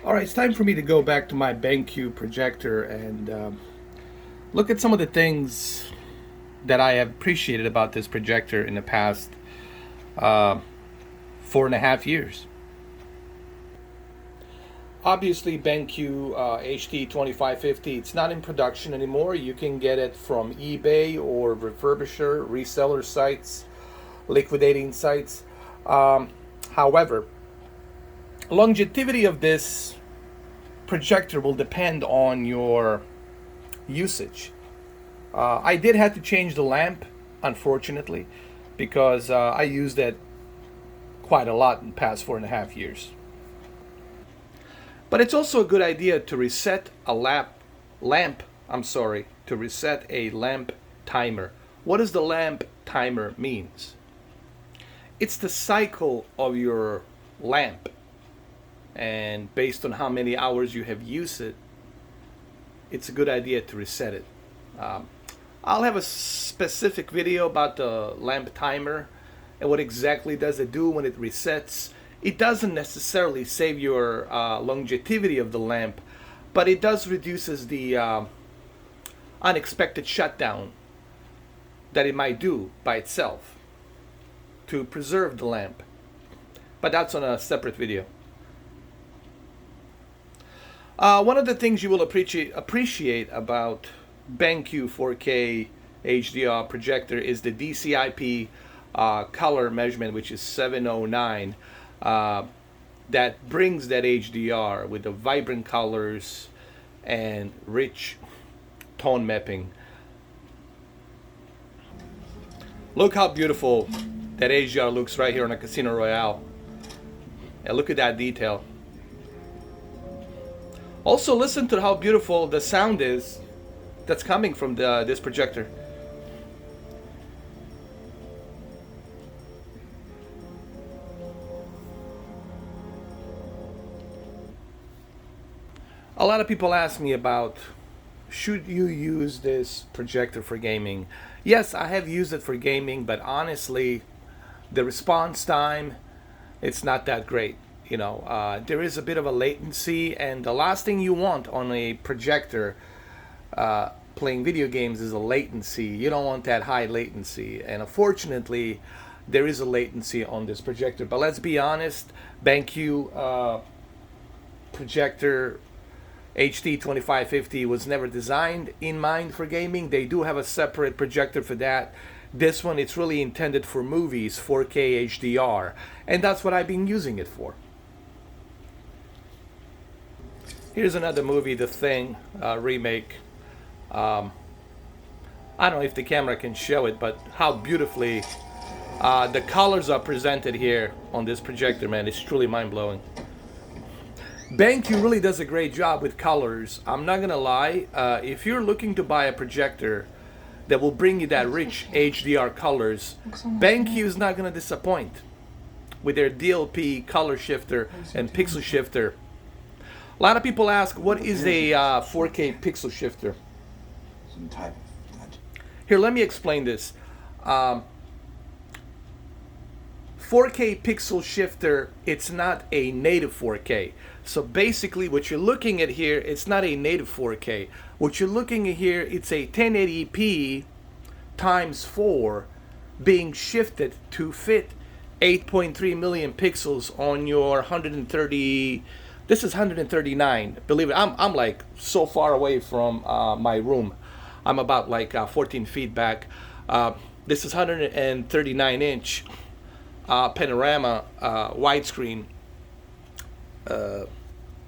All right, it's time for me to go back to my BenQ projector and look at some of the things that I have appreciated about this projector in the past uh, 4.5 years. Obviously, BenQ HT-2550, it's not in production anymore. You can get it from eBay or refurbisher, reseller sites, liquidating sites. However, longevity of this projector will depend on your usage. I did have to change the lamp, unfortunately, because I used it quite a lot in the past 4.5 years. But it's also a good idea to reset a to reset a lamp timer. What does the lamp timer means? It's the cycle of your lamp, and based on how many hours you have used it, it's a good idea to reset it. Um, I'll have a specific video about the lamp timer and what exactly does it do when it resets. It doesn't necessarily save your longevity of the lamp, but it does reduces the unexpected shutdown that it might do by itself to preserve the lamp. But that's on a separate video. One of the things you will appreciate about BenQ 4K HDR projector is the DCI-P color measurement, which is 709. That brings that HDR with the vibrant colors and rich tone mapping. Look how beautiful that HDR looks right here on a Casino Royale. And look at that detail. Also listen to how beautiful the sound is that's coming from this projector. A lot of people ask me about, should you use this projector for gaming? Yes, I have used it for gaming, but honestly, the response time, it's not that great. There is a bit of a latency, and the last thing you want on a projector playing video games is a latency. You don't want that high latency, and unfortunately, there is a latency on this projector. But let's be honest, BenQ projector HT-2550 was never designed in mind for gaming. They do have a separate projector for that. This one, it's really intended for movies, 4K HDR, and that's what I've been using it for. Here's another movie, The Thing remake. I don't know if the camera can show it, but how beautifully the colors are presented here on this projector, man. It's truly mind-blowing. BenQ really does a great job with colors. I'm not gonna lie, if you're looking to buy a projector that will bring you that rich HDR colors, BenQ is not gonna disappoint with their DLP color shifter and pixel shifter. A lot of people ask, what is a 4K pixel shifter? Here, let me explain this. 4K pixel shifter, it's not a native 4K. So basically what you're looking at here, it's not a native 4K. What you're looking at here, it's a 1080p times 4 being shifted to fit 8.3 million pixels on your 130. This is 139. Believe it, I'm like so far away from my room. I'm about like 14 feet back. This is 139 inch panorama widescreen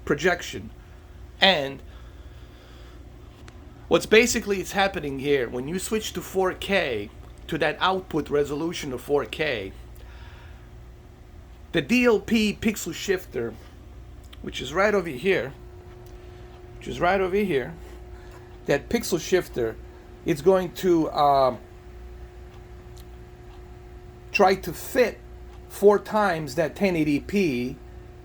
projection. And what's basically is happening here, when you switch to 4K, to that output resolution of 4K, the DLP pixel shifter, which is right over here, that pixel shifter, it's going to try to fit 4 times that 1080p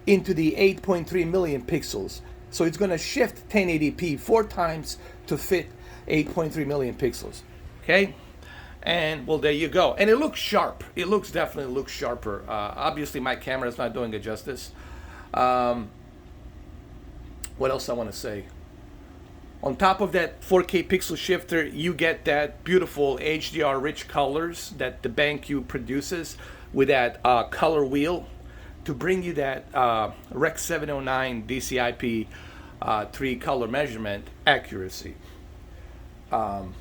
into the 8.3 million pixels. So it's going to shift 1080p 4 times to fit 8.3 million pixels. Okay? And well, there you go. And it looks sharp. It definitely looks sharper. Obviously, my camera is not doing it justice. What else I want to say? On top of that 4K pixel shifter, you get that beautiful HDR rich colors that the BenQ produces with that color wheel to bring you that Rec 709 DCI-P 3 color measurement accuracy. And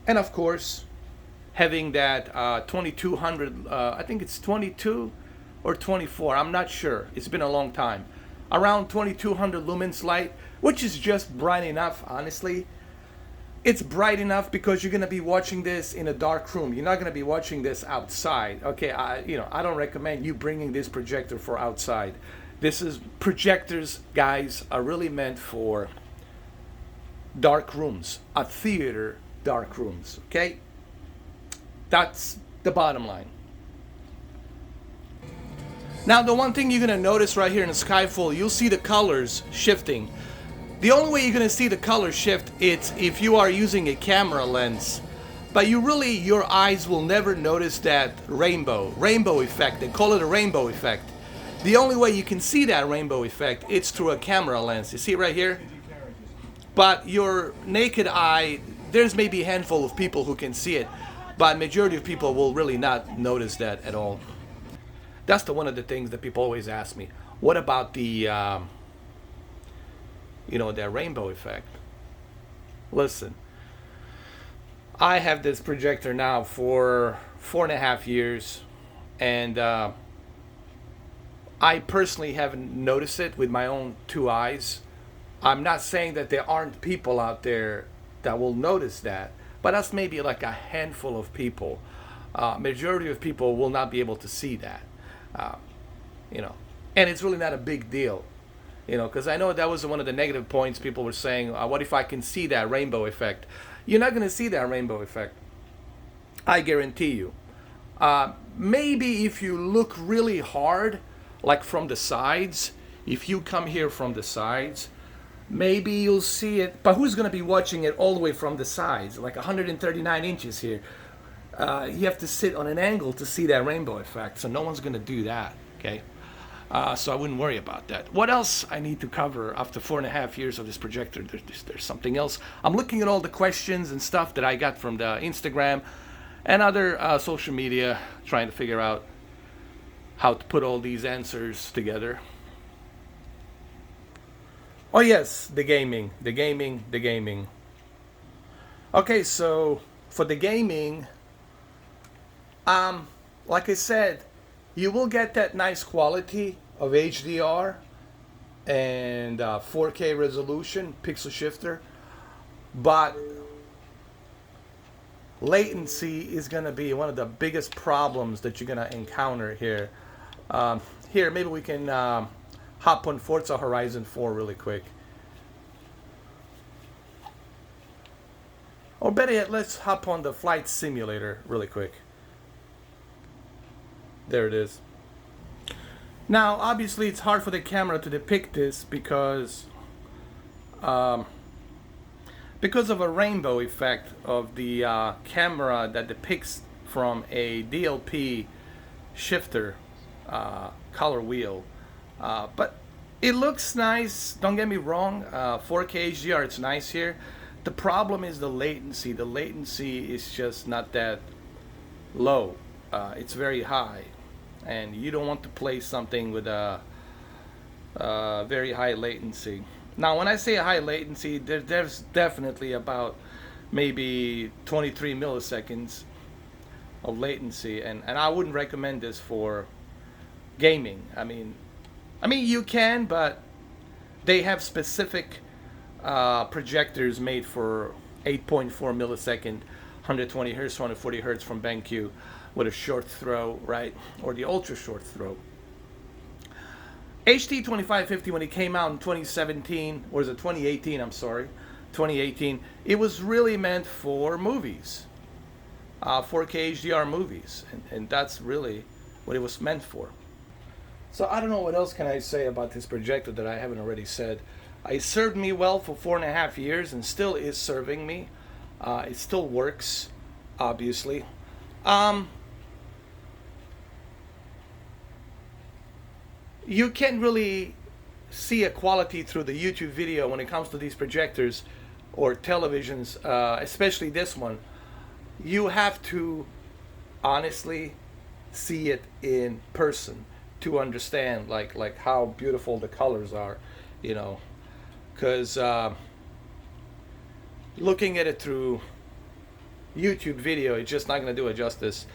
of course, having that 2200, I think it's 22 or 24, I'm not sure, it's been a long time, around 2200 lumens light, which is just bright enough. Honestly, it's bright enough because you're going to be watching this in a dark room. You're not going to be watching this outside. Okay, I don't recommend you bringing this projector for outside. This is projectors, guys, are really meant for dark rooms, a theater dark rooms. Okay, that's the bottom line. Now, the one thing you're going to notice right here in the Skyfall, you'll see the colors shifting. The only way you're going to see the color shift is if you are using a camera lens. But your eyes will never notice that rainbow effect. They call it a rainbow effect. The only way you can see that rainbow effect is through a camera lens. You see it right here? But your naked eye, there's maybe a handful of people who can see it, but majority of people will really not notice that at all. That's one of the things that people always ask me. What about the that rainbow effect? Listen, I have this projector now for 4.5 years, and I personally haven't noticed it with my own two eyes. I'm not saying that there aren't people out there that will notice that, but that's maybe like a handful of people. Majority of people will not be able to see that, and it's really not a big deal. Because I know that was one of the negative points people were saying, what if I can see that rainbow effect? You're not going to see that rainbow effect. I guarantee you. Maybe if you look really hard, like from the sides, if you come here from the sides, maybe you'll see it. But who's going to be watching it all the way from the sides, like 139 inches here? You have to sit on an angle to see that rainbow effect, so no one's going to do that, okay? So I wouldn't worry about that. What else I need to cover after 4.5 years of this projector? There's something else. I'm looking at all the questions and stuff that I got from the Instagram and other social media, trying to figure out how to put all these answers together. Oh yes, the gaming. Okay, so for the gaming, like I said, you will get that nice quality of HDR and 4K resolution, pixel shifter, but latency is going to be one of the biggest problems that you're going to encounter here. Here, maybe we can hop on Forza Horizon 4 really quick. Or better yet, let's hop on the flight simulator really quick. There it is. Now, obviously, it's hard for the camera to depict this because of a rainbow effect of the camera that depicts from a DLP shifter color wheel. But it looks nice. Don't get me wrong. 4K HDR, it's nice here. The problem is the latency. The latency is just not that low. It's very high. And you don't want to play something with a very high latency. Now, when I say a high latency, there's definitely about maybe 23 milliseconds of latency, and I wouldn't recommend this for gaming. I mean you can, but they have specific projectors made for 8.4 millisecond, 120 hertz, 140 hertz from BenQ, with a short throw, right, or the ultra short throw. HT-2550, when it came out in 2017, or is it 2018? I'm sorry, 2018. It was really meant for movies, 4K HDR movies, and that's really what it was meant for. So I don't know what else can I say about this projector that I haven't already said. It served me well for 4.5 years and still is serving me. It still works, obviously. You can't really see a quality through the YouTube video when it comes to these projectors or televisions, especially this one, you have to honestly see it in person to understand like how beautiful the colors are, you know, because looking at it through YouTube video, it's just not going to do it justice,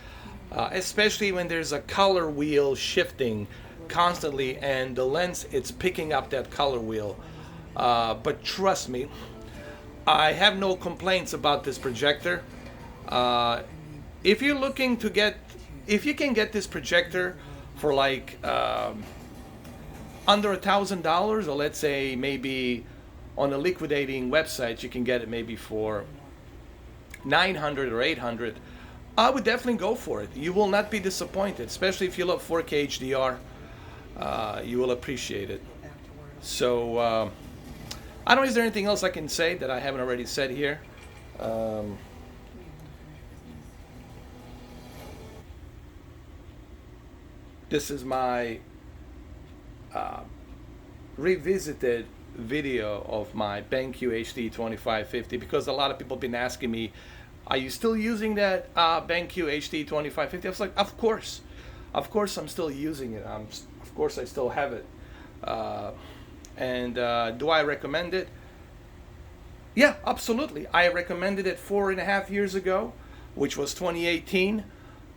especially when there's a color wheel shifting constantly and the lens, it's picking up that color wheel. But trust me, I have no complaints about this projector. If you're looking to get, if you can get this projector for like under $1,000, or let's say maybe on a liquidating website you can get it maybe for 900 or 800, I would definitely go for it. You will not be disappointed, especially if you love 4K HDR. You will appreciate it. So I don't know, is there anything else I can say that I haven't already said here? This is my revisited video of my BenQ HT-2550, because a lot of people have been asking me, are you still using that BenQ HT-2550? I was like, of course I'm still using it. Of course I still have it. And do I recommend it? Yeah, absolutely. I recommended it 4.5 years ago, which was 2018,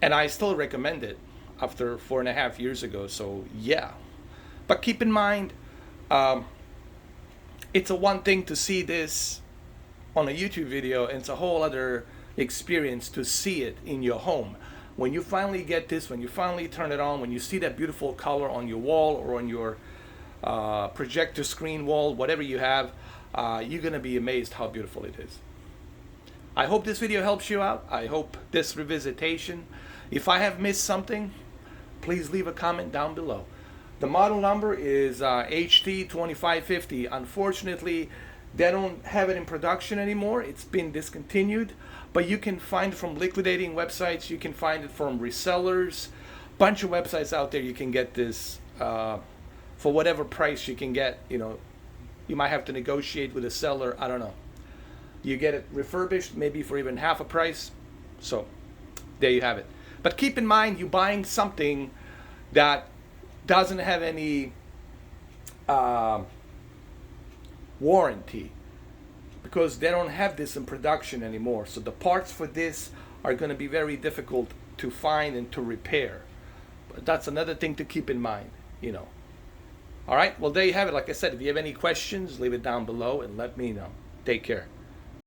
and I still recommend it after 4.5 years ago. So yeah, but keep in mind, it's a one thing to see this on a YouTube video, and it's a whole other experience to see it in your home. When you finally get this, when you finally turn it on, when you see that beautiful color on your wall or on your projector screen wall, whatever you have, you're gonna be amazed how beautiful it is. I hope this video helps you out. I hope this revisitation. If I have missed something, please leave a comment down below. The model number is HT-2550. Unfortunately, they don't have it in production anymore. It's been discontinued, but you can find it from liquidating websites. You can find it from resellers. Bunch of websites out there you can get this for whatever price you can get. You know, you might have to negotiate with a seller. I don't know. You get it refurbished, maybe for even half a price. So there you have it. But keep in mind, you're buying something that doesn't have any warranty, because they don't have this in production anymore. So the parts for this are going to be very difficult to find and to repair. But that's another thing to keep in mind, you know. All right, well, there you have it. Like I said, if you have any questions, leave it down below and let me know. Take care.